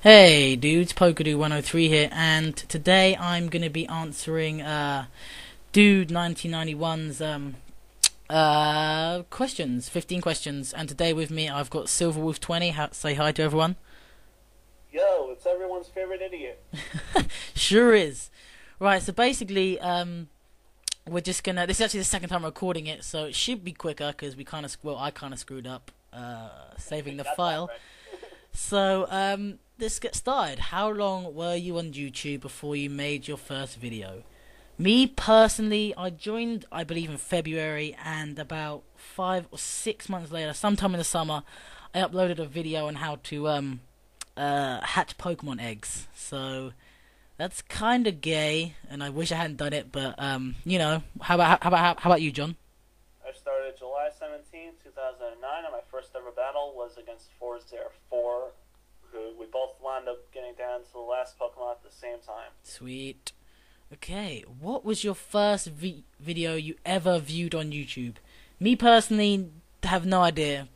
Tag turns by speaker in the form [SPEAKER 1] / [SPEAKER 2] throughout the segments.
[SPEAKER 1] Hey dudes, Pokedude103 here, and today I'm going to be answering Duude1991's questions, 15 questions, and today with me I've got Silverwolve20. Say hi to everyone.
[SPEAKER 2] Yo, it's everyone's favorite idiot.
[SPEAKER 1] Sure is. Right, so basically, we're just gonna. This is actually the second time recording it, so it should be quicker because I kind of screwed up saving the file.
[SPEAKER 2] Right.
[SPEAKER 1] So, let's get started. How long were you on YouTube before you made your first video? Me personally, I joined, I believe, in February, and about 5 or 6 months later, sometime in the summer, I uploaded a video on how to hatch Pokemon eggs. So that's kind of gay, and I wish I hadn't done it. But you know, how about you, John?
[SPEAKER 2] I started July 17th, 2009, and my first ever battle was against 404, who we both wound up getting down to the last Pokemon at the same time.
[SPEAKER 1] Sweet. Okay, what was your first video you ever viewed on YouTube? Me personally, have no idea.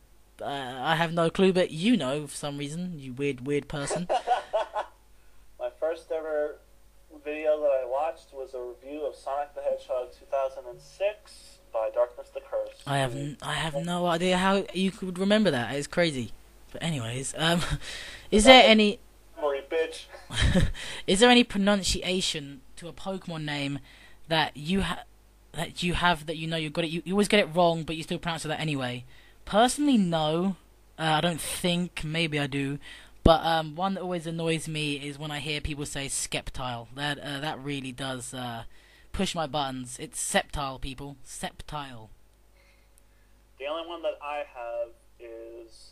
[SPEAKER 1] I have no clue, but you know for some reason, you weird person.
[SPEAKER 2] My first ever video that I watched was a review of Sonic the Hedgehog 2006 by Darkness the Curse.
[SPEAKER 1] I have no idea how you could remember that. It's crazy. But anyways, is there any
[SPEAKER 2] Memory, bitch.
[SPEAKER 1] is there any pronunciation to a Pokemon name that you know you got it? You always get it wrong, but you still pronounce it that anyway. Personally, no. I don't think. Maybe I do. But one that always annoys me is when I hear people say Skeptile. That really does push my buttons. It's Septile, people. Septile.
[SPEAKER 2] The only one that I have is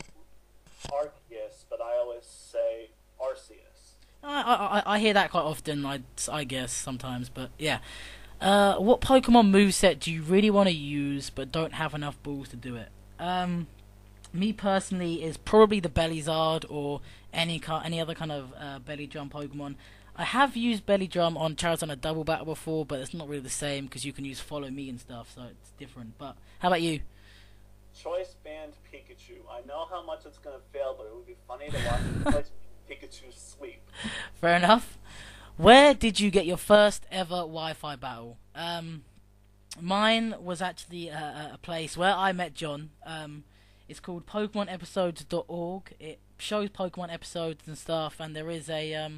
[SPEAKER 2] Arceus, but I always say Arceus.
[SPEAKER 1] I hear that quite often. I guess sometimes, but yeah. What Pokemon moveset do you really want to use but don't have enough balls to do it? Me personally is probably the Belizard or any other kind of belly drum Pokemon. I have used belly drum on Charizard a double battle before, but it's not really the same because you can use follow me and stuff, so it's different. But how about you?
[SPEAKER 2] Choice band Pikachu. I know how much it's gonna fail, but it would be funny to watch Choice Pikachu sweep.
[SPEAKER 1] Fair enough. Where did you get your first ever Wi-Fi battle? Mine was actually a place where I met John. It's called PokemonEpisodes.org. It shows Pokemon episodes and stuff, and there is a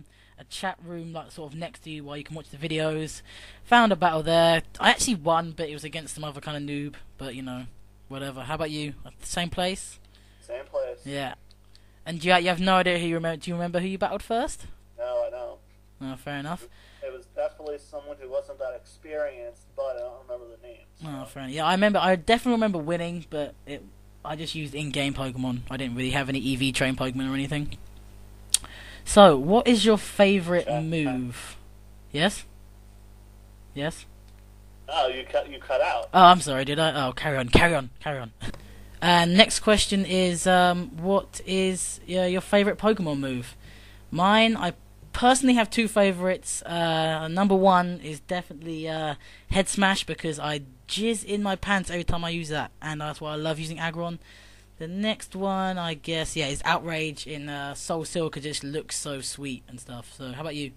[SPEAKER 1] chat room like sort of next to you where you can watch the videos. Found a battle there. I actually won, but it was against some other kind of noob. But you know, whatever. How about you? Same place?
[SPEAKER 2] Same place.
[SPEAKER 1] Yeah. And you have no idea who you remember? Do you remember who you battled first?
[SPEAKER 2] No, I don't.
[SPEAKER 1] Oh, fair enough.
[SPEAKER 2] It was definitely someone who wasn't that experienced, but I don't remember the names.
[SPEAKER 1] Oh, fair enough. Yeah, I definitely remember winning, but I just used in-game Pokemon. I didn't really have any EV train Pokemon or anything. So, what is your favorite move? Yes? Yes?
[SPEAKER 2] Oh, you cut out.
[SPEAKER 1] Oh, I'm sorry, did I? Oh, carry on. And next question is, what is your favorite Pokemon move? Mine, I personally have two favorites. Number one is definitely Head Smash because I jizz in my pants every time I use that, and that's why I love using Aggron. The next one, I guess, is Outrage in Soul Silk because it just looks so sweet and stuff. So, how about you?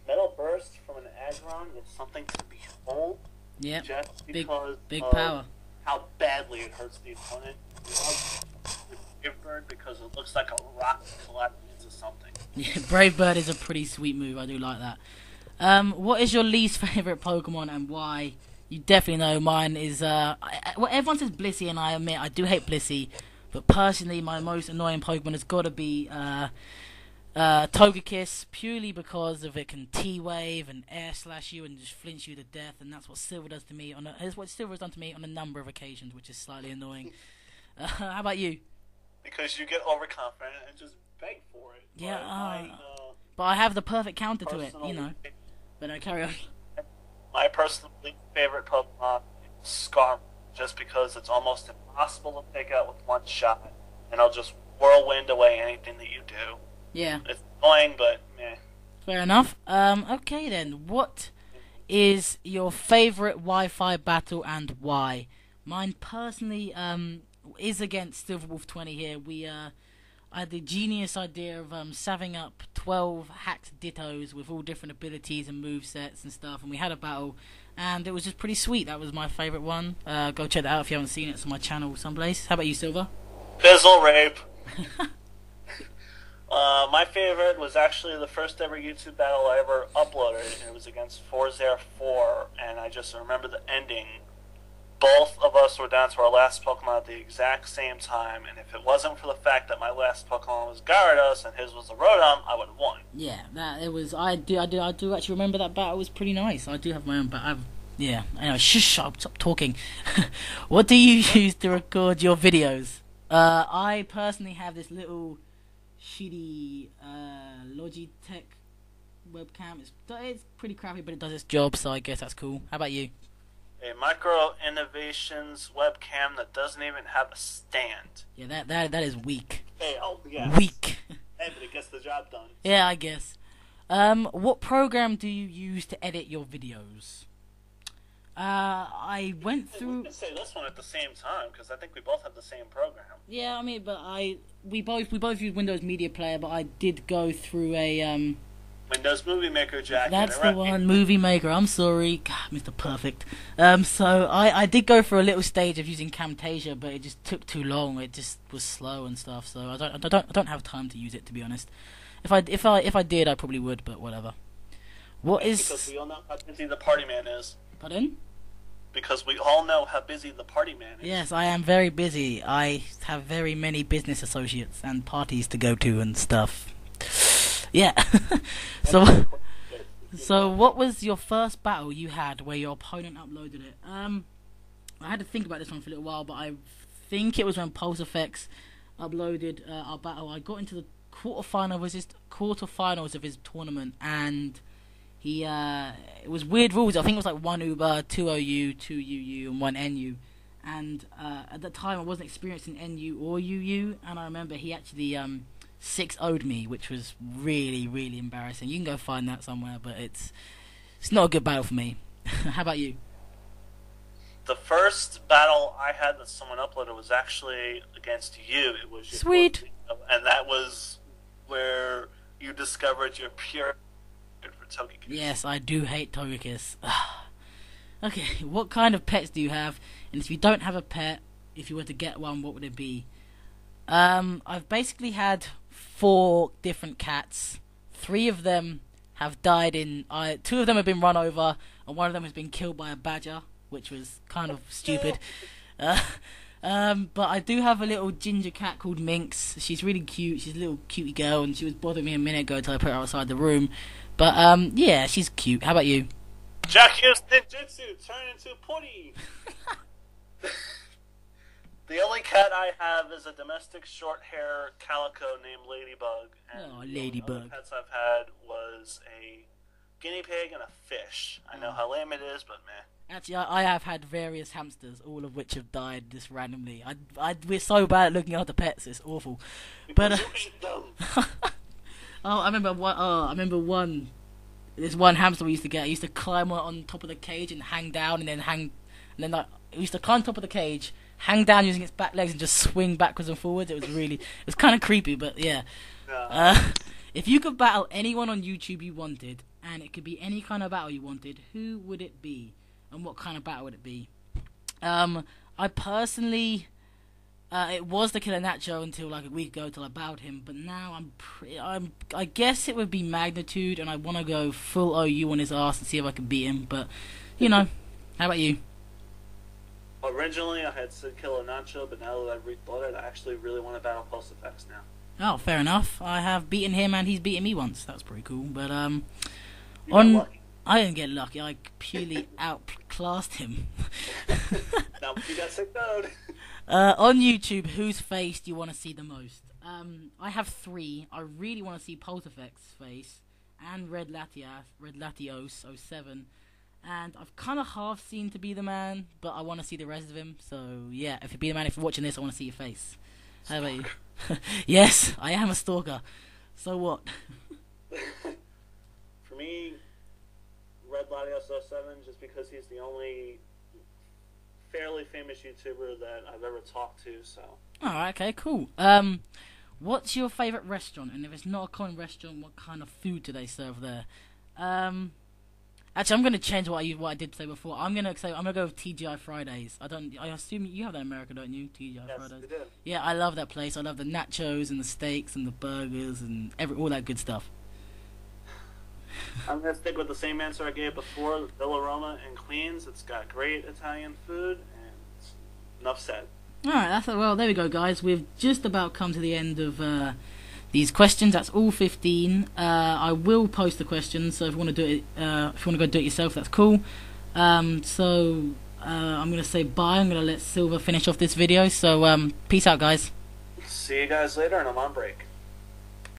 [SPEAKER 2] Metal Burst from an Aggron is something to behold.
[SPEAKER 1] Yep.
[SPEAKER 2] Just because
[SPEAKER 1] big
[SPEAKER 2] of
[SPEAKER 1] power.
[SPEAKER 2] how badly it hurts the opponent. Brave Bird because it looks like a rock collapsed into something.
[SPEAKER 1] Yeah, Brave Bird is a pretty sweet move. I do like that. What is your least favorite Pokemon and why? You definitely know mine is well, everyone says Blissey, and I admit I do hate Blissey, but personally my most annoying Pokemon has got to be Togekiss, purely because of it can T-wave and air slash you and just flinch you to death, and that's what Silver does to me. It's what Silver has done to me on a number of occasions, which is slightly annoying. How about you?
[SPEAKER 2] Because you get overconfident and just beg for it.
[SPEAKER 1] Yeah, but I have the perfect counter to it, you know. But no, carry on.
[SPEAKER 2] My personal favorite Pokemon is Scarf, just because it's almost impossible to take out with one shot, and it'll just whirlwind away anything that you do.
[SPEAKER 1] Yeah.
[SPEAKER 2] It's annoying, but meh.
[SPEAKER 1] Fair enough. Okay then. What is your favorite Wi-Fi battle and why? Mine personally is against Silverwolve20 here. I had the genius idea of savving up 12 hacked Dittos with all different abilities and movesets and stuff, and we had a battle, and it was just pretty sweet. That was my favourite one. Go check that out if you haven't seen it. It's on my channel someplace. How about you, Silver?
[SPEAKER 2] Fizzle rape. My favorite was actually the first ever YouTube battle I ever uploaded, and it was against 404, and I just remember the ending. Both of us were down to our last Pokemon at the exact same time, and if it wasn't for the fact that my last Pokemon was Gyarados and his was a Rotom, I would have won.
[SPEAKER 1] Yeah, that it was. I do actually remember that battle was pretty nice. I do have my own battle. Yeah. Anyway, stop talking. What do you use to record your videos? I personally have this little shitty Logitech webcam. It's pretty crappy, but it does its job, so I guess that's cool. How about you?
[SPEAKER 2] A Micro Innovations webcam that doesn't even have a stand.
[SPEAKER 1] Yeah, that is weak.
[SPEAKER 2] Hey, yeah.
[SPEAKER 1] Weak.
[SPEAKER 2] Hey, but it gets the job done.
[SPEAKER 1] Yeah, I guess. What program do you use to edit your videos? I went through.
[SPEAKER 2] We could say this one at the same time because I think we both have the same program.
[SPEAKER 1] Yeah, I mean, but we both use Windows Media Player, but I did go through a
[SPEAKER 2] Windows Movie Maker, Jack.
[SPEAKER 1] That's the one, Movie Maker. I'm sorry, God, Mr. Perfect. So I did go for a little stage of using Camtasia, but it just took too long. It just was slow and stuff. So I don't have time to use it, to be honest. If I did, I probably would, but whatever.
[SPEAKER 2] Because we all know how busy the party man is.
[SPEAKER 1] Pardon?
[SPEAKER 2] Because we all know how busy the party man is.
[SPEAKER 1] Yes, I am very busy. I have very many business associates and parties to go to and stuff. Yeah. So what was your first battle you had where your opponent uploaded it? I had to think about this one for a little while, but I think it was when Pulse Effects uploaded our battle. I got into the quarterfinals of his tournament, and he it was weird rules. I think it was like 1 Uber, 2 OU, 2 UU, and 1 NU. And at the time, I wasn't experienced in NU or UU, and I remember he actually 6-0'd me, which was really, really embarrassing. You can go find that somewhere, but it's not a good battle for me. How about you?
[SPEAKER 2] The first battle I had that someone uploaded was actually against you. It was your
[SPEAKER 1] Sweet.
[SPEAKER 2] And that was where you discovered your pure for Togekiss.
[SPEAKER 1] Yes, I do hate Togekiss. Okay, what kind of pets do you have? And if you don't have a pet, if you were to get one, what would it be? I've basically had 4 different cats. 3 of them have died 2 of them have been run over, and 1 of them has been killed by a badger, which was kind of stupid. But I do have a little ginger cat called Minx. She's really cute. She's a little cutie girl, and she was bothering me a minute ago until I put her outside the room. But yeah, she's cute. How about you?
[SPEAKER 2] Jack used ninjutsu, turn into Putty. The only cat I have is a domestic short-hair calico named Ladybug. And
[SPEAKER 1] Ladybug.
[SPEAKER 2] The only pets I've had was a guinea pig and a fish. I know how lame it is, but meh.
[SPEAKER 1] Actually, I have had various hamsters, all of which have died just randomly. We're so bad at looking after pets; it's awful.
[SPEAKER 2] Because you eat them.
[SPEAKER 1] I remember one. There's one hamster we used to get. I used to climb on top of the cage and hang down, and then like we used to climb on top of the cage, hang down using its back legs, and just swing backwards and forwards. It was kind of creepy, but yeah. If you could battle anyone on YouTube you wanted, and it could be any kind of battle you wanted, who would it be, and what kind of battle would it be? I personally, it was the Killer Nacho until like a week ago, till I bowed him. But now I guess it would be Magnitude, and I want to go full OU on his ass and see if I can beat him. But you know, how about you?
[SPEAKER 2] Originally, I had said Killer Nacho, but now that I've rethought it, I actually really want to battle Pulse Effects now.
[SPEAKER 1] Oh, fair enough. I have beaten him, and he's beaten me once. That was pretty cool. But
[SPEAKER 2] You got lucky.
[SPEAKER 1] I didn't get lucky. I purely outclassed him.
[SPEAKER 2] Now you got sick mode.
[SPEAKER 1] On YouTube, whose face do you want to see the most? I have 3. I really want to see Pulse Effects' face and Red Latios 07. And I've kind of half seen To Be the Man, but I want to see the rest of him. So yeah, if you be the man, if you're watching this, I want to see your face. How about you? Yes, I am a stalker. So what?
[SPEAKER 2] For me, Red Latios 07, just because he's the only fairly famous YouTuber that I've ever talked to. So.
[SPEAKER 1] Alright, okay, cool. What's your favourite restaurant? And if it's not a common restaurant, what kind of food do they serve there? Actually, I'm gonna change what I did say before. I'm gonna go with TGI Fridays. I assume you have that in America, don't you? TGI
[SPEAKER 2] Yes,
[SPEAKER 1] Fridays.
[SPEAKER 2] we do.
[SPEAKER 1] Yeah, I love that place. I love the nachos and the steaks and the burgers and all that good stuff.
[SPEAKER 2] I'm gonna stick with the same answer I gave before. Villa Roma in Queens. It's got great Italian food, and enough said.
[SPEAKER 1] Alright, well, there we go, guys. We've just about come to the end of these questions. That's all 15. I will post the questions, so if you want to do it, if you want to go do it yourself, that's cool. I'm gonna say bye. I'm gonna let Silver finish off this video. So peace out, guys.
[SPEAKER 2] See you guys later, and I'm on break.